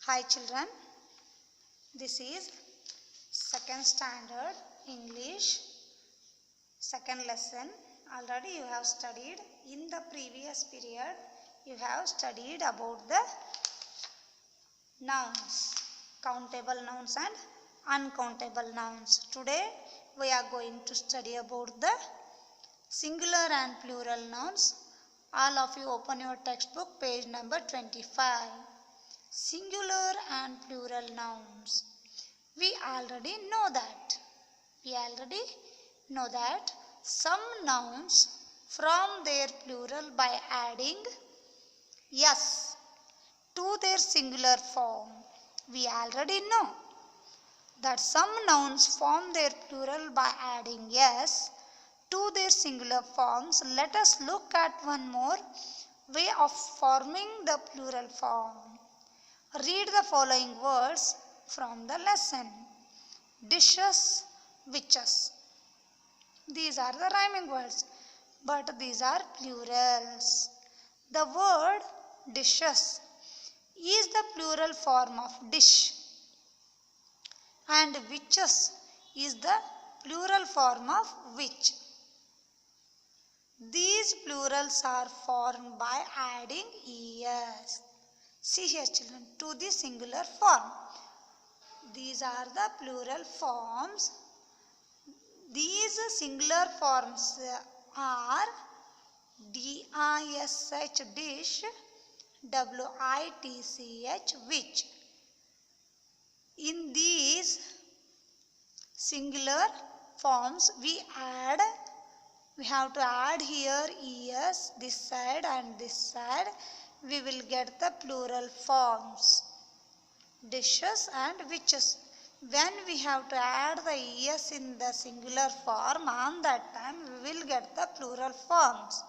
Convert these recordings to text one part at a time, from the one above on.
Hi children, this is second standard English second lesson. Already you have studied in the previous period. You have studied about the nouns, countable nouns and uncountable nouns. Today we are going to study about the singular and plural nouns. All of you open your textbook, page number 25. Singular and plural nouns. We already know that some nouns form their plural by adding s to their singular form. We already know that some nouns form their plural by adding s to their singular forms. Let us look at one more way of forming the plural form. Read the following words from the lesson. Dishes, witches. These are the rhyming words, but these are plurals. The word dishes is the plural form of dish, and witches is the plural form of witch. These plurals are formed by adding es. See here children, to the singular form. These are the plural forms. These singular forms are dish, dish, witch, witch. In these singular forms we have to add here es this side and this side. We will get the plural forms, dishes and witches. When we have to add the es in the singular form, on that time we will get the plural forms.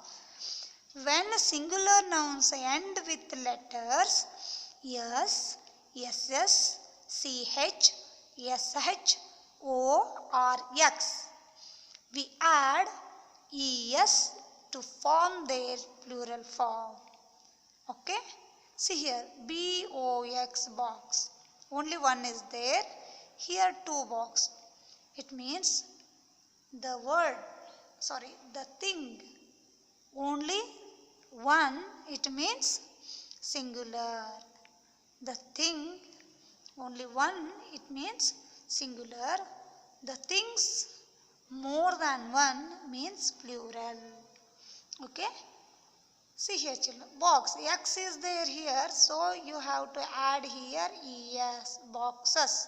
When singular nouns end with letters s, ss, ch, sh, o or x, we add es to form their plural form. Okay, see here, box, box, only one is there. Here two box, it means the thing, only one, it means singular. The thing, only one, it means singular. The things more than one means plural. Okay, see here children, box, x is there here, so you have to add here es, boxes.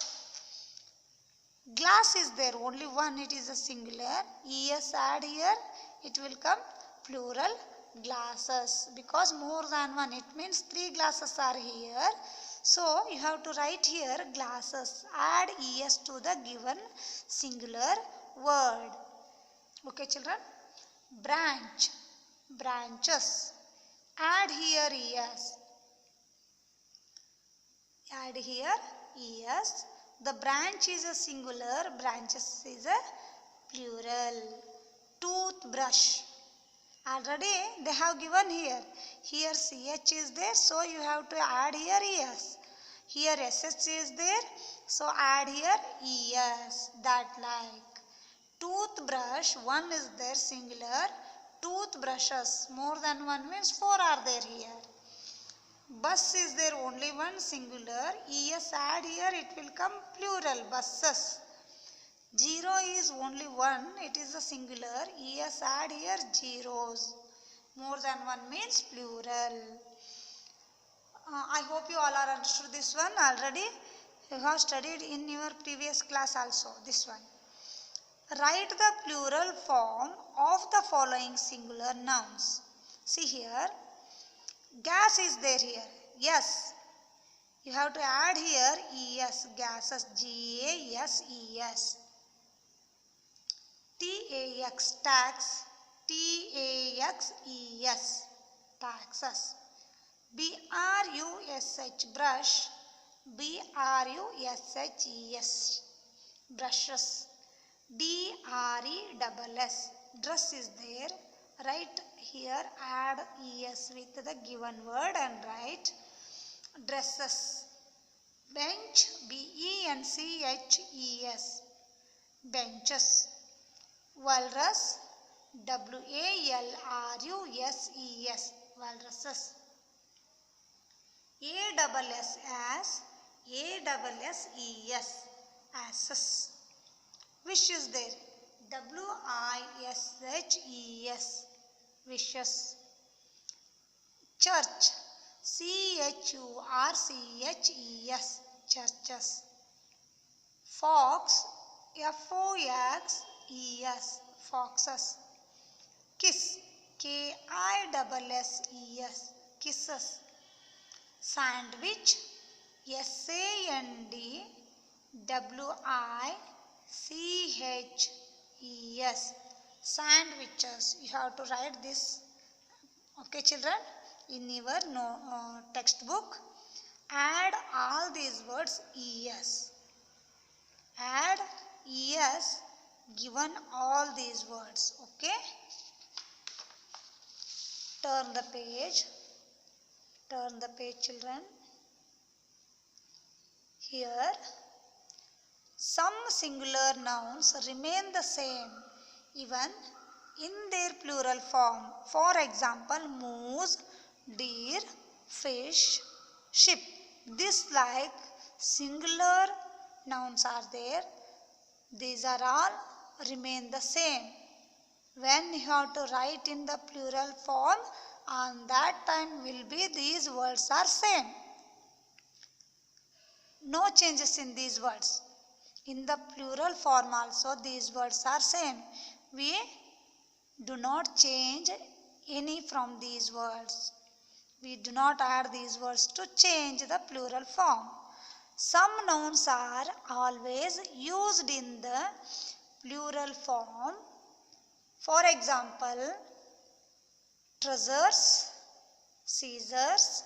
Glass is there, only one, it is a singular. Es add here, it will come plural, glasses. Because more than one, it means three glasses are here. So you have to write here glasses. Add es to the given singular word. Okay children. Branch, branches. Add here es. Add here es. The branch is a singular, branches is a plural. Toothbrush. Already they have given here. Here ch is there, so you have to add here es. Here sh is there, so add here es. That like. Toothbrush, one is there singular. Toothbrushes, more than one means four are there here. Bus is there, only one singular. Es add here, it will come plural, buses. Zero is only one, it is a singular. Es add here, zeros. More than one means plural. I hope you all are understood this one already. You have studied in your previous class also, this one. Write the plural form of the following singular nouns. See here. Gas is there here. Yes. You have to add here es, gases, gases. Tax, tax, taxes, taxes. Brush, brush, brushes, brushes. Dress, dress is there. Write here, add es with the given word and write dresses. Bench, benches, benches. Walrus, walruses, walruses. Asses, asses. Wish is there. Wishes, wishes. Church, churches, churches. Fox, foxes, foxes. Kiss, kisses, kisses. Sandwich, sandwiches, sandwiches. You have to write this, okay children, in your textbook. Add all these words es. Add es given all these words, okay. Turn the page children. Here some singular nouns remain the same even in their plural form. For example, moose, deer, fish, ship. This like singular nouns are there. These are all remain the same. When you have to write in the plural form, on that time will be these words are same. No changes in these words. In the plural form also these words are same. We do not change any from these words. We do not add these words to change the plural form. Some nouns are always used in the plural form. For example, trousers, scissors,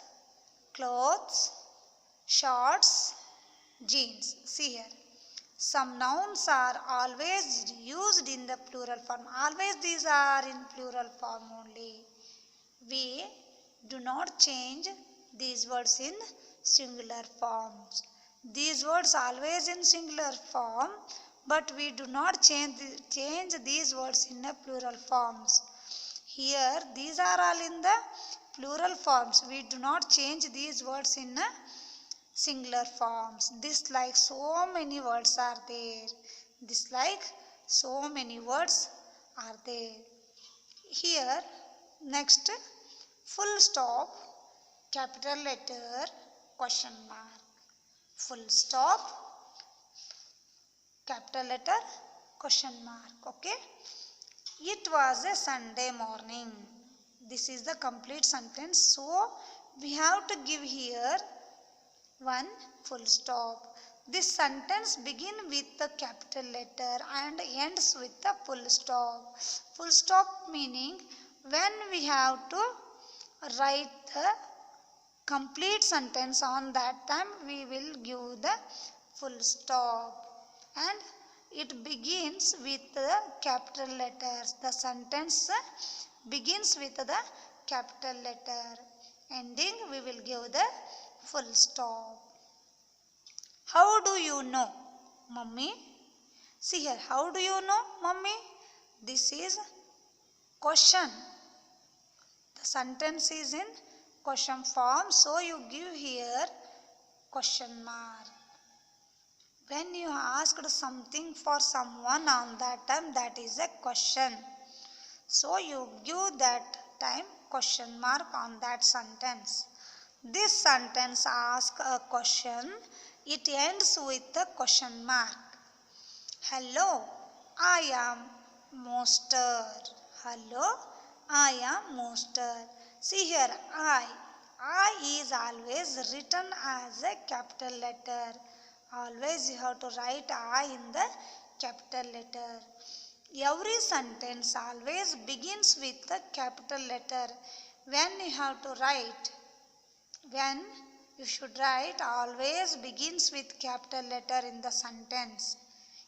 clothes, shorts, jeans. See here. Some nouns are always used in the plural form. Always these are in plural form only. We do not change these words in singular forms. These words always in singular form, but we do not change these words in a plural forms. Here these are all in the plural forms. We do not change these words in a singular forms. This like so many words are there. This like so many words are there. Here next, full stop, capital letter, question mark. Full stop, capital letter, question mark. Okay. It was a Sunday morning. This is the complete sentence. So we have to give here one full stop. This sentence begins with the capital letter and ends with the full stop. Full stop meaning when we have to write the complete sentence, on that time we will give the full stop. And it begins with the capital letters. The sentence begins with the capital letter. Ending we will give the full stop. How do you know, mummy? See here, how do you know, mummy? This is question. The sentence is in question form, so you give here question mark. When you asked something for someone, on that time that is a question. So you give that time question mark on that sentence. This sentence asks a question. It ends with a question mark. Hello, I am Monster. Hello, I am Monster. See here, I is always written as a capital letter. Always you have to write I in the capital letter. Every sentence always begins with the capital letter. When you have to write, when you should write, always begins with capital letter in the sentence.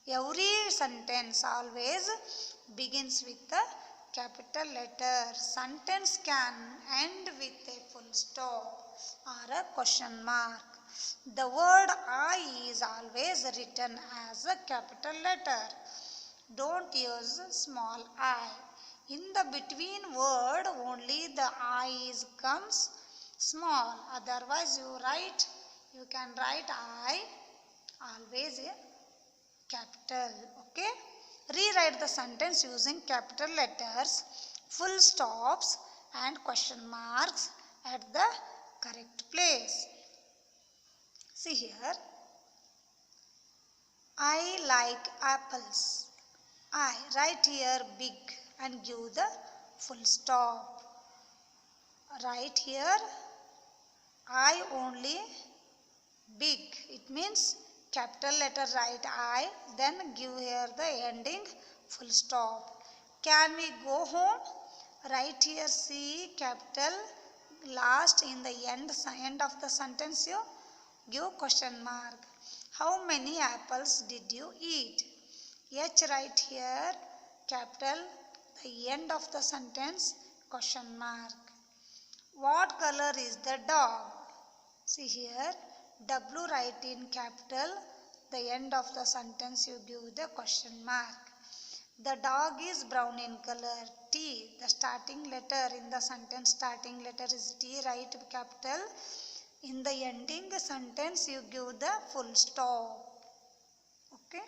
Every sentence always begins with the capital letter. Sentence can end with a full stop or a question mark. The word I is always written as a capital letter. Don't use small I. In the between word only the I is comes small. Otherwise you can write I always a capital. Okay. Rewrite the sentence using capital letters, full stops and question marks at the correct place. See here. I like apples. I write here big and give the full stop. Write here I only big. It means capital letter write I, then give here the ending full stop. Can we go home? Write here C capital last in the end of the sentence you give question mark. How many apples did you eat? H write here capital the end of the sentence question mark. What color is the dog? See here W write in capital the end of the sentence you give the question mark. The dog is brown in color. T, the starting letter in the sentence starting letter is T, write capital. In the ending sentence you give the full stop. Okay.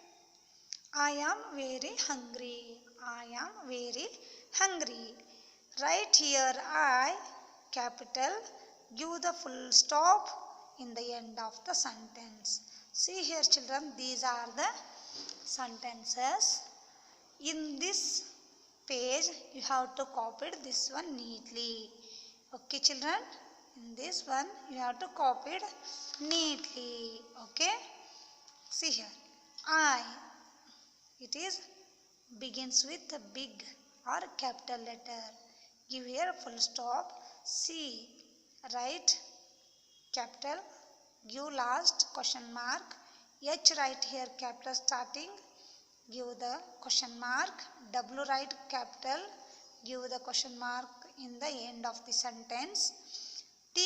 I am very hungry. I am very hungry. Write here I capital, give the full stop in the end of the sentence. See here children, these are the sentences. In this page you have to copy this one neatly. Okay children, in this one you have to copy it neatly. Okay. See here, I, it is begins with a big or capital letter. Give here full stop. C, write capital, give last question mark. H write here capital starting, give the question mark. W write capital, give the question mark in the end of the sentence. T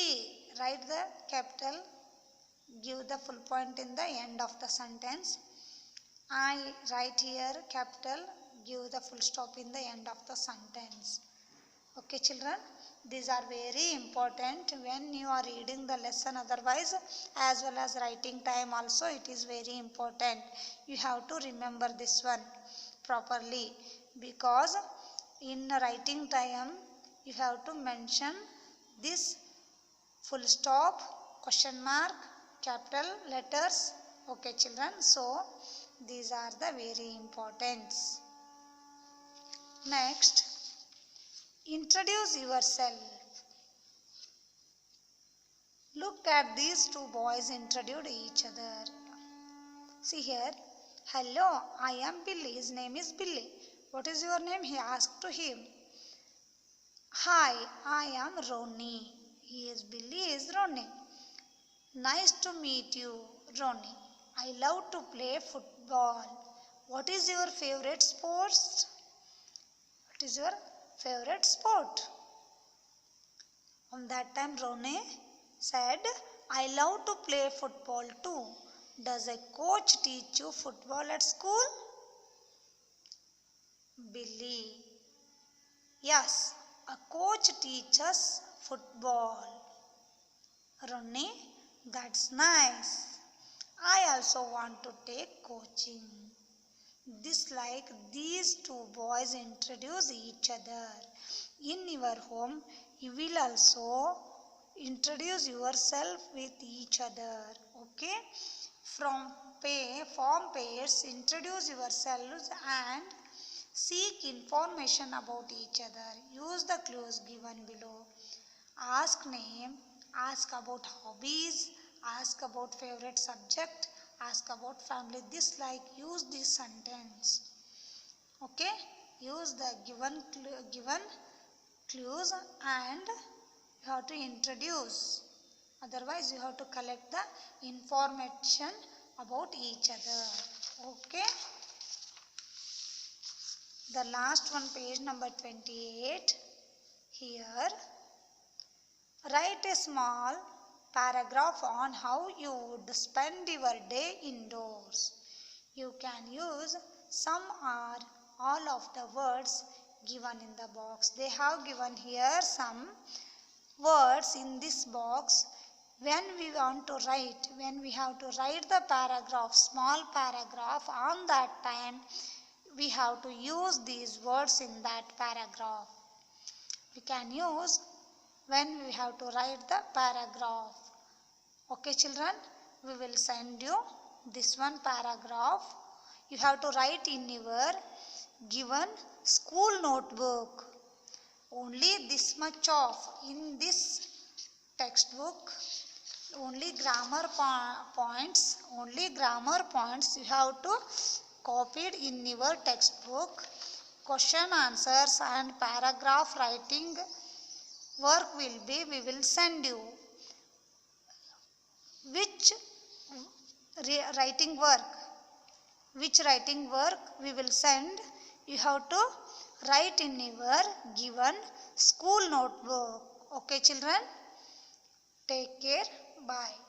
write the capital, give the full point in the end of the sentence. I write here capital, give the full stop in the end of the sentence. Okay children, these are very important when you are reading the lesson, otherwise as well as writing time also it is very important. You have to remember this one properly, because in writing time you have to mention this full stop, question mark, capital letters. Okay children, so these are the very important. Next, introduce yourself. Look at these two boys introduce each other. See here. Hello, I am Billy. His name is Billy. What is your name? He asked to him. Hi, I am Ronnie. He is Billy is Ronnie. Nice to meet you, Ronnie. I love to play football. What is your favorite sports? What is your favorite sport? On that time Ronnie said, I love to play football too. Does a coach teach you football at school? Billy, yes, a coach teaches football. Ronnie, that's nice. I also want to take coaching. These two boys introduce each other. In your home, you will also introduce yourself with each other. Okay? Form pairs, introduce yourselves and seek information about each other. Use the clues given below. Ask name, ask about hobbies, ask about favorite subject, ask about family dislike. Use this sentence. Okay? Use the given clues and you have to introduce. Otherwise you have to collect the information about each other. Okay? The last one, page number 28. Here, write a small paragraph on how you would spend your day indoors. You can use some or all of the words given in the box. They have given here some words in this box. When we have to write the paragraph, small paragraph, on that time we have to use these words in that paragraph. We can use when we have to write the paragraph. Okay children, we will send you this one paragraph. You have to write in your given school notebook. Only this much of in this textbook, only grammar points you have to copy it in your textbook. Question answers and paragraph writing work we will send you. Which writing work we will send? You have to write in your given school notebook. Okay children, take care, bye.